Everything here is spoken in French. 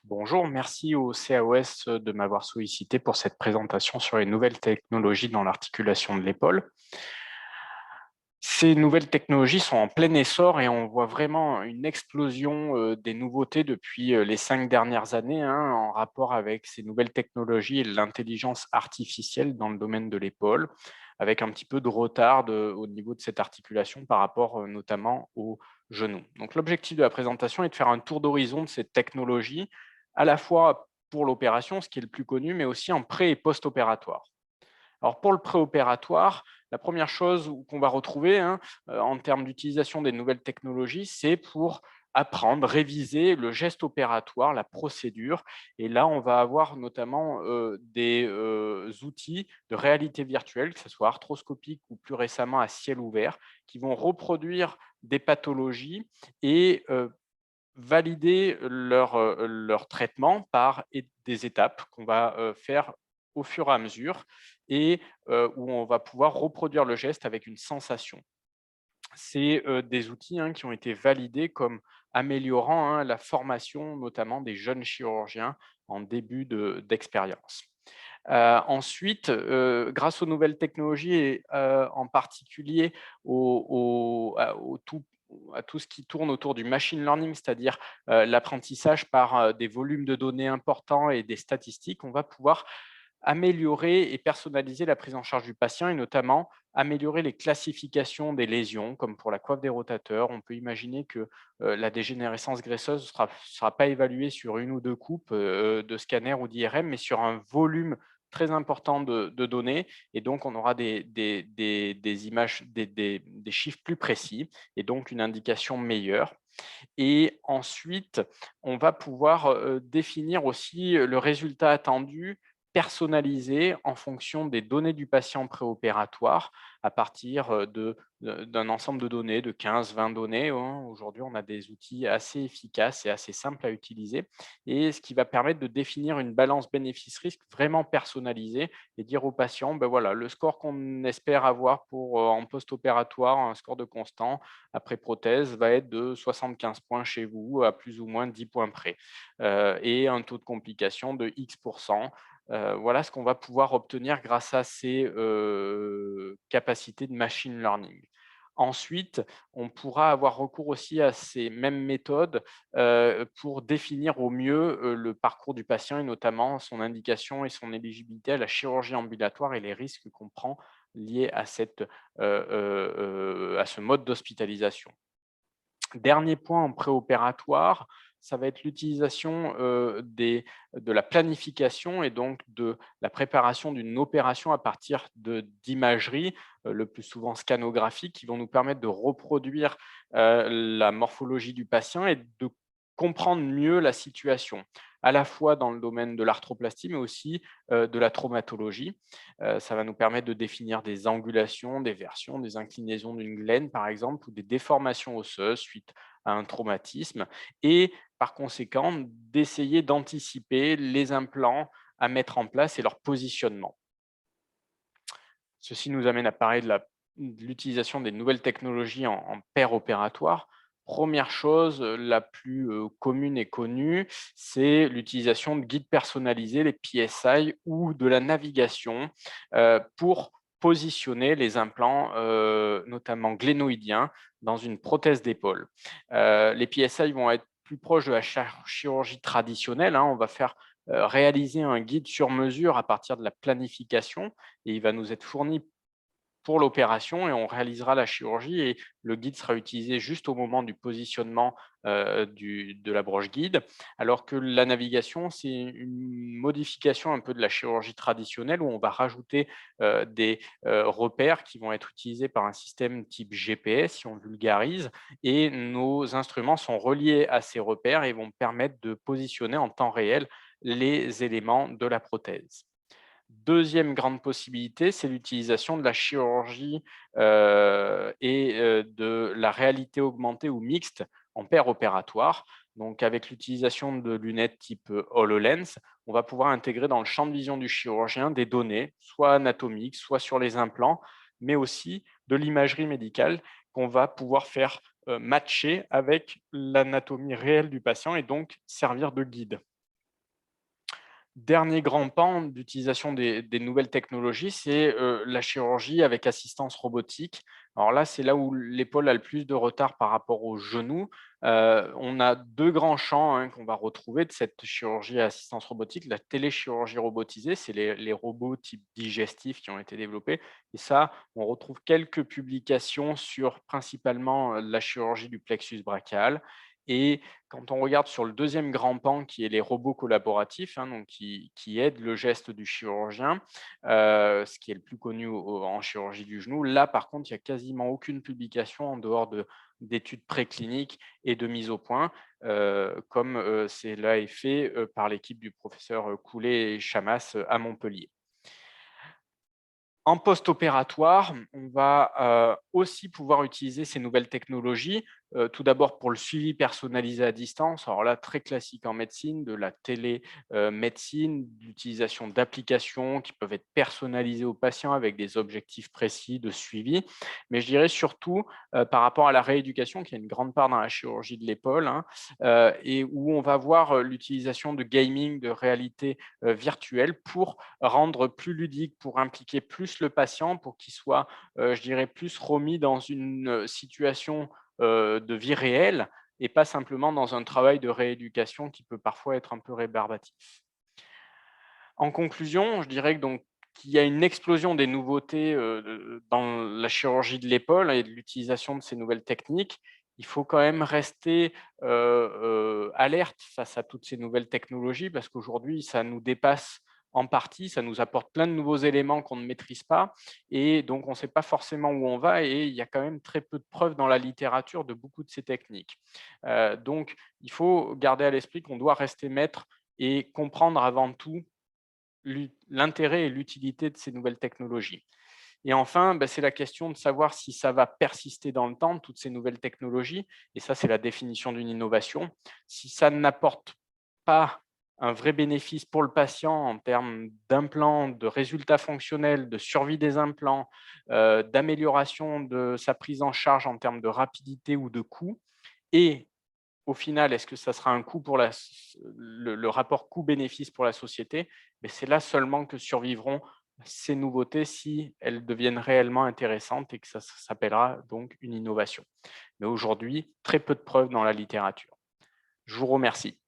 Bonjour, merci au CAOS de m'avoir sollicité pour cette présentation sur les nouvelles technologies dans l'articulation de l'épaule. Ces nouvelles technologies sont en plein essor et on voit vraiment une explosion des nouveautés depuis les 5 dernières années en rapport avec ces nouvelles technologies et l'intelligence artificielle dans le domaine de l'épaule, avec un petit peu de retard au niveau de cette articulation par rapport notamment au genou. Donc l'objectif de la présentation est de faire un tour d'horizon de cette technologie, à la fois pour l'opération, ce qui est le plus connu, mais aussi en pré- et post-opératoire. Alors pour le préopératoire, la première chose qu'on va retrouver en termes d'utilisation des nouvelles technologies, c'est pour apprendre, réviser le geste opératoire, la procédure. Et là, on va avoir notamment des outils de réalité virtuelle, que ce soit arthroscopique ou plus récemment à ciel ouvert, qui vont reproduire des pathologies et valider leur traitement par des étapes qu'on va faire au fur et à mesure et où on va pouvoir reproduire le geste avec une sensation. C'est des outils qui ont été validés comme améliorant la formation, notamment des jeunes chirurgiens en début d'expérience. Ensuite, grâce aux nouvelles technologies et en particulier à tout ce qui tourne autour du machine learning, c'est-à-dire l'apprentissage par des volumes de données importants et des statistiques, on va pouvoir améliorer et personnaliser la prise en charge du patient et notamment améliorer les classifications des lésions, comme pour la coiffe des rotateurs. On peut imaginer que la dégénérescence graisseuse ne sera pas évaluée sur une ou deux coupes de scanner ou d'IRM, mais sur un volume très important de données. Et donc, on aura des images, des chiffres plus précis et donc une indication meilleure. Et ensuite, on va pouvoir définir aussi le résultat attendu personnalisé en fonction des données du patient préopératoire à partir d'un ensemble de données, de 15-20 données. Aujourd'hui, on a des outils assez efficaces et assez simples à utiliser et ce qui va permettre de définir une balance bénéfice-risque vraiment personnalisée et dire au patient, ben voilà, le score qu'on espère avoir pour en post-opératoire, un score de constant, après prothèse va être de 75 points chez vous, à plus ou moins 10 points près, et un taux de complication de X. Voilà ce qu'on va pouvoir obtenir grâce à ces capacités de machine learning. Ensuite, on pourra avoir recours aussi à ces mêmes méthodes pour définir au mieux le parcours du patient et notamment son indication et son éligibilité à la chirurgie ambulatoire et les risques qu'on prend liés à ce mode d'hospitalisation. Dernier point en préopératoire, ça va être l'utilisation de la planification et donc de la préparation d'une opération à partir d'imagerie, le plus souvent scanographique, qui vont nous permettre de reproduire la morphologie du patient et de comprendre mieux la situation, à la fois dans le domaine de l'arthroplastie, mais aussi de la traumatologie. Ça va nous permettre de définir des angulations, des versions, des inclinaisons d'une glaine, par exemple, ou des déformations osseuses suite à un traumatisme. Et par conséquent, d'essayer d'anticiper les implants à mettre en place et leur positionnement. Ceci nous amène à parler de l'utilisation des nouvelles technologies en paire opératoire. Première chose, la plus commune et connue, c'est l'utilisation de guides personnalisés, les PSI, ou de la navigation pour positionner les implants, notamment glénoïdiens, dans une prothèse d'épaule. Les PSI vont être plus proches de la chirurgie traditionnelle. On va faire réaliser un guide sur mesure à partir de la planification et il va nous être fourni pour l'opération et on réalisera la chirurgie et le guide sera utilisé juste au moment du positionnement de la broche guide, alors que la navigation, c'est une modification un peu de la chirurgie traditionnelle où on va rajouter des repères qui vont être utilisés par un système type GPS, si on vulgarise, et nos instruments sont reliés à ces repères et vont permettre de positionner en temps réel les éléments de la prothèse. Deuxième grande possibilité, c'est l'utilisation de la chirurgie et de la réalité augmentée ou mixte en paire opératoire. Donc, avec l'utilisation de lunettes type HoloLens, on va pouvoir intégrer dans le champ de vision du chirurgien des données, soit anatomiques, soit sur les implants, mais aussi de l'imagerie médicale qu'on va pouvoir faire matcher avec l'anatomie réelle du patient et donc servir de guide. Dernier grand pan d'utilisation des nouvelles technologies, c'est la chirurgie avec assistance robotique. Alors là, c'est là où l'épaule a le plus de retard par rapport au genou. On a 2 grands champs, hein, qu'on va retrouver de cette chirurgie à assistance robotique. La téléchirurgie robotisée, c'est les robots type digestif qui ont été développés, et ça, on retrouve quelques publications sur principalement, la chirurgie du plexus brachial. Et quand on regarde sur le deuxième grand pan qui est les robots collaboratifs, hein, donc qui aident le geste du chirurgien, ce qui est le plus connu en chirurgie du genou. Là, par contre, il n'y a quasiment aucune publication en dehors d'études précliniques et de mise au point, comme cela est fait par l'équipe du professeur Coulet et Chamas à Montpellier. En post-opératoire, on va aussi pouvoir utiliser ces nouvelles technologies, tout d'abord pour le suivi personnalisé à distance. Alors là, très classique en médecine, de la télémédecine, l'utilisation d'applications qui peuvent être personnalisées aux patients avec des objectifs précis de suivi. Mais je dirais surtout par rapport à la rééducation, qui est une grande part dans la chirurgie de l'épaule, hein, et où on va voir l'utilisation de gaming, de réalité virtuelle pour rendre plus ludique, pour impliquer plus le patient, pour qu'il soit, je dirais, plus remis dans une situation de vie réelle et pas simplement dans un travail de rééducation qui peut parfois être un peu rébarbatif. En conclusion, je dirais que donc qu'il y a une explosion des nouveautés dans la chirurgie de l'épaule et de l'utilisation de ces nouvelles techniques. Il faut quand même rester alerte face à toutes ces nouvelles technologies parce qu'aujourd'hui, ça nous dépasse en partie, ça nous apporte plein de nouveaux éléments qu'on ne maîtrise pas et donc on ne sait pas forcément où on va et il y a quand même très peu de preuves dans la littérature de beaucoup de ces techniques. Donc, il faut garder à l'esprit qu'on doit rester maître et comprendre avant tout l'intérêt et l'utilité de ces nouvelles technologies. Et enfin, c'est la question de savoir si ça va persister dans le temps, toutes ces nouvelles technologies, et ça, c'est la définition d'une innovation. Si ça n'apporte pas un vrai bénéfice pour le patient en termes d'implants, de résultats fonctionnels, de survie des implants, d'amélioration de sa prise en charge en termes de rapidité ou de coût, et au final, est-ce que ça sera un coût pour le rapport coût-bénéfice pour la société? Mais c'est là seulement que survivront ces nouveautés si elles deviennent réellement intéressantes et que ça s'appellera donc une innovation. Mais aujourd'hui, très peu de preuves dans la littérature. Je vous remercie.